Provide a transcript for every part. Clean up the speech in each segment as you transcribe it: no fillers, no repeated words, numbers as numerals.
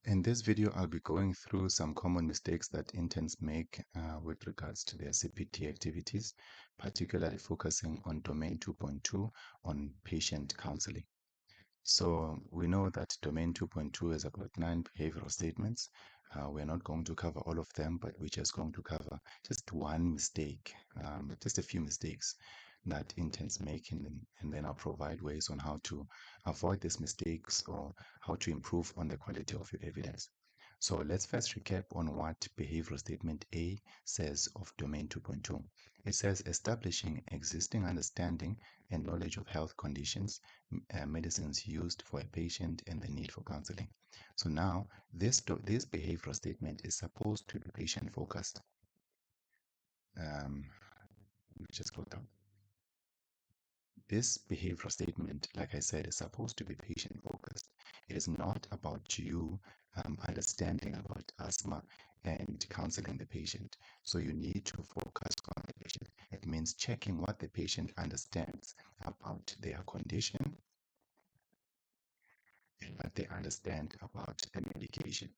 In this video, I'll be going through some common mistakes that interns make with regards to their CPT activities, particularly focusing on Domain 2.2 on patient counseling. So we know that Domain 2.2 is about 9 behavioral statements. We're not going to cover all of them, but we're just going to cover just one mistake, just a few mistakes that interns make, and then I'll provide ways on how to avoid these mistakes or how to improve on the quality of your evidence. So let's first recap on what behavioral statement A says of Domain 2.2. It says establishing existing understanding and knowledge of health conditions, medicines used for a patient, and the need for counseling. So now this behavioral statement is supposed to be patient focused. Let me just go down. This behavioral statement, like I said, is supposed to be patient focused. It is not about you understanding about asthma and counseling the patient. So you need to focus on the patient. It means checking what the patient understands about their condition and what they understand about the medication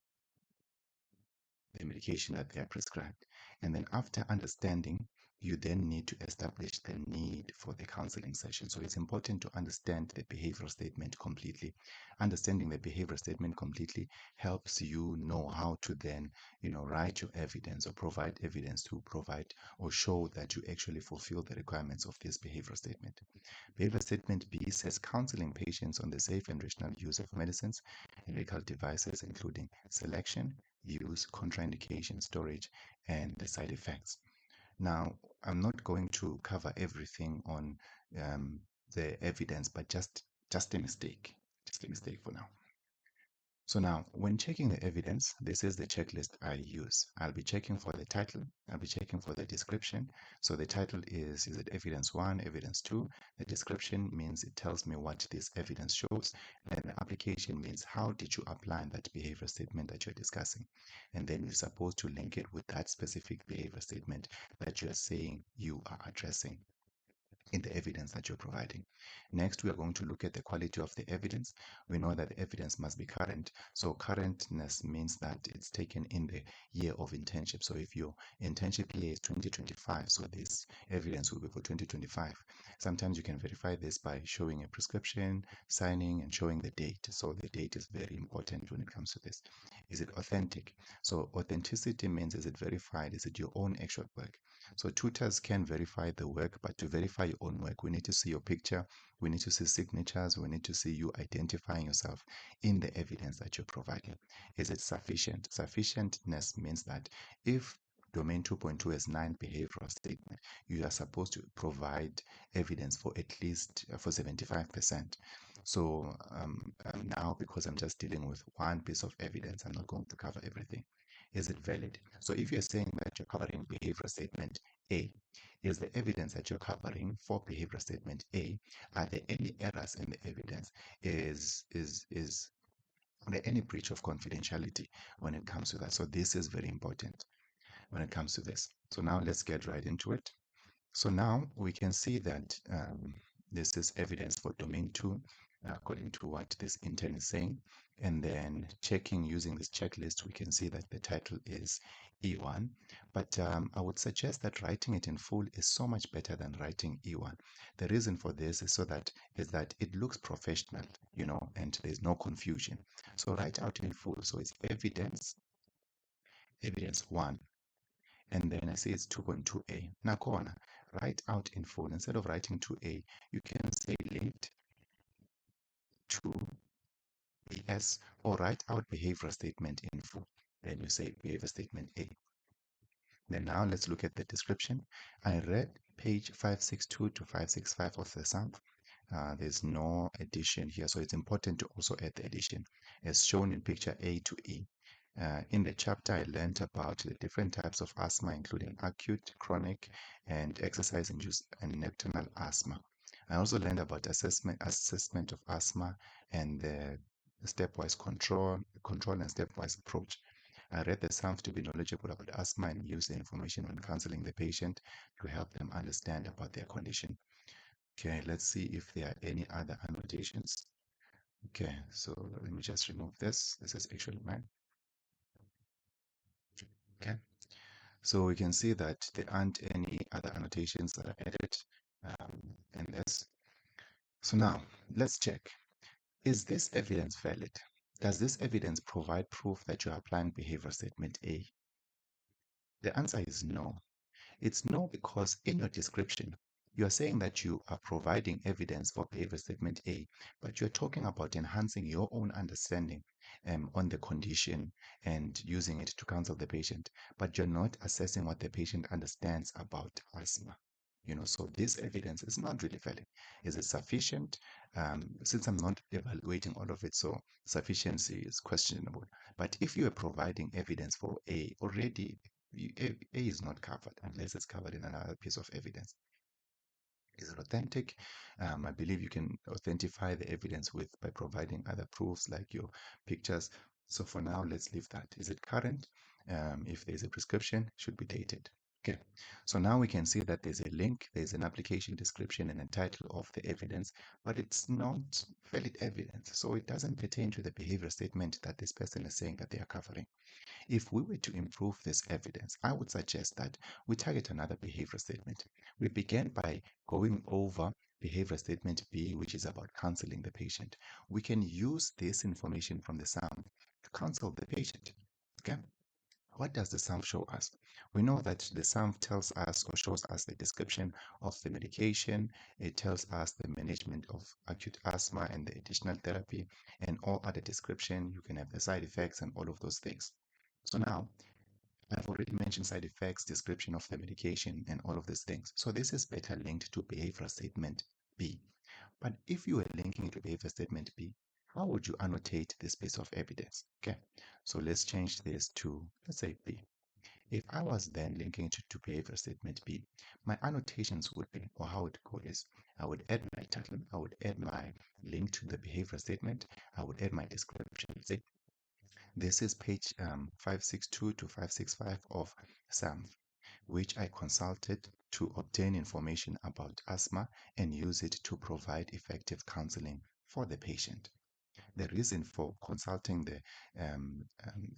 that they are prescribed. And then after understanding, you then need to establish the need for the counseling session. So it's important to understand the behavioral statement completely. Understanding the behavioral statement completely helps you know how to then, write your evidence or provide evidence to provide or show that you actually fulfill the requirements of this behavioral statement. Behavioral statement B says counseling patients on the safe and rational use of medicines and medical devices, including selection, use, contraindication, storage, and the side effects. Now, I'm not going to cover everything on the evidence, but just a mistake, just a mistake for now. So now, when checking the evidence, this is the checklist I use. I'll be checking for the title. I'll be checking for the description. So the title is it evidence 1, evidence 2? The description means it tells me what this evidence shows. And the application means how did you apply that behavior statement that you're discussing? And then you're supposed to link it with that specific behavior statement that you're saying you are addressing in the evidence that you're providing. Next, we are going to look at the quality of the evidence. We know that the evidence must be current. So currentness means that it's taken in the year of internship. So if your internship year is 2025, so this evidence will be for 2025. Sometimes you can verify this by showing a prescription, signing, and showing the date. So the date is very important when it comes to this. Is it authentic? So authenticity means, is it verified? Is it your own actual work? So tutors can verify the work, but to verify your own work, we need to see your picture, we need to see signatures, we need to see you identifying yourself in the evidence that you're providing. Is it sufficient? Sufficientness means that if Domain 2.2 has 9 behavioral statements, you are supposed to provide evidence for at least for 75%. So now, because I'm just dealing with one piece of evidence, I'm not going to cover everything. Is it valid? So if you're saying that you're covering behavioral statement A, is the evidence that you're covering for behavioral statement A, are there any errors in the evidence? Is there any breach of confidentiality when it comes to that? So this is very important when it comes to this. So now let's get right into it. So now we can see that this is evidence for domain 2, according to what this intern is saying. And then checking using this checklist, we can see that the title is E1. But I would suggest that writing it in full is so much better than writing E1. The reason for this is that it looks professional, and there's no confusion. So write out in full. So it's evidence 1, and then I say it's 2.2a. Now, corner, write out in full. Instead of writing 2a, you can say linked to BS or write out behavior statement in full. Then you say behavior statement A. Then now let's look at the description. I read page 562 to 565 of the SAMP. There's no addition here, so it's important to also add the addition as shown in picture A to E. In the chapter, I learned about the different types of asthma, including acute, chronic, and exercise-induced and nocturnal asthma. I also learned about assessment of asthma and the stepwise control and stepwise approach. I read the Psalms to be knowledgeable about asthma and use the information when counseling the patient to help them understand about their condition. Okay, let's see if there are any other annotations. Okay, so let me just remove this. This is actually mine. Okay. So we can see that there aren't any other annotations that are added in this. So now let's check. Is this evidence valid? Does this evidence provide proof that you're applying behavior statement A? The answer is no. It's no because in your description, you are saying that you are providing evidence for behavior statement A, but you're talking about enhancing your own understanding on the condition and using it to counsel the patient, but you're not assessing what the patient understands about asthma. So this evidence is not really valid. Is it sufficient? Since I'm not evaluating all of it, so sufficiency is questionable. But if you are providing evidence for A already, A is not covered unless it's covered in another piece of evidence. Is it authentic? I believe you can authentify the evidence by providing other proofs like your pictures. So for now, let's leave that. Is it current? If there's a prescription, should be dated. Okay, so now we can see that there's a link, there's an application description and a title of the evidence, but it's not valid evidence. So it doesn't pertain to the behavior statement that this person is saying that they are covering. If we were to improve this evidence, I would suggest that we target another behavior statement. We begin by going over behavior statement B, which is about counseling the patient. We can use this information from the SAM to counsel the patient. Okay? What does the SAM show us? We know that the SAM tells us or shows us the description of the medication. It tells us the management of acute asthma and the additional therapy and all other description. You can have the side effects and all of those things. So now I've already mentioned side effects, description of the medication, and all of these things. So this is better linked to behavioral statement B. But if you were linking to behavior statement B, how would you annotate this piece of evidence? Okay, so let's change this to, let's say B. If I was then linking it to behavior statement B, my annotations would be, or how it would go is, I would add my title, I would add my link to the behavior statement, I would add my description. Say, this is page 562 to 565 of SAMF, which I consulted to obtain information about asthma and use it to provide effective counseling for the patient. The reason for consulting the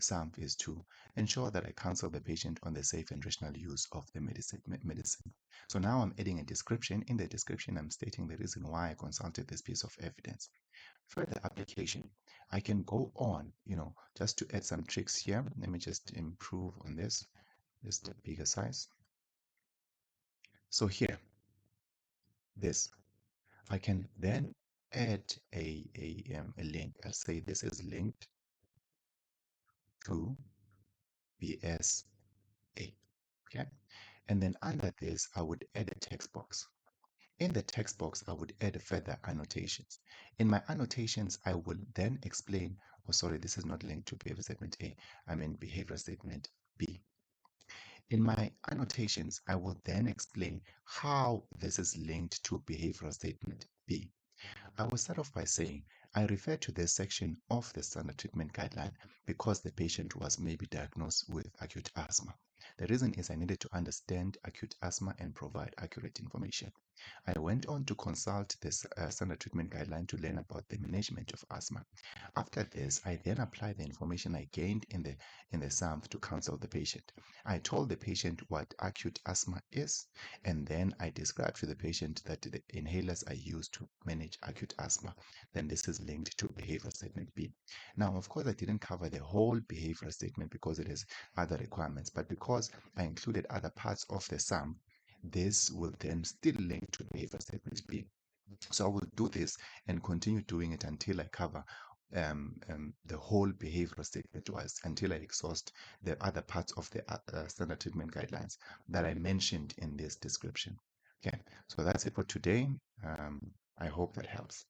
SAMP is to ensure that I counsel the patient on the safe and rational use of the medicine. So now I'm adding a description. In the description, I'm stating the reason why I consulted this piece of evidence. Further application, I can go on, just to add some tricks here. Let me just improve on this, just a bigger size. So here, this, I can then add a link. I'll say this is linked to BSA. Okay. And then under this, I would add a text box. In the text box, I would add further annotations. In my annotations, I will then explain, oh, sorry, this is not linked to behavior statement A, I mean behavior statement B. In my annotations, I will then explain how this is linked to behavioral statement B. I will start off by saying I refer to this section of the standard treatment guideline because the patient was maybe diagnosed with acute asthma. The reason is I needed to understand acute asthma and provide accurate information. I went on to consult this standard treatment guideline to learn about the management of asthma. After this, I then applied the information I gained in the SAMP to counsel the patient. I told the patient what acute asthma is, and then I described to the patient that the inhalers are used to manage acute asthma. Then this is linked to behavior statement B. Now, of course, I didn't cover the whole behavioral statement because it has other requirements, but because I included other parts of the SAMP, this will then still link to behavior statement B. So I will do this and continue doing it until I cover the whole behavioral statement wise, until I exhaust the other parts of the standard treatment guidelines that I mentioned in this description. Okay, so that's it for today. I hope that helps.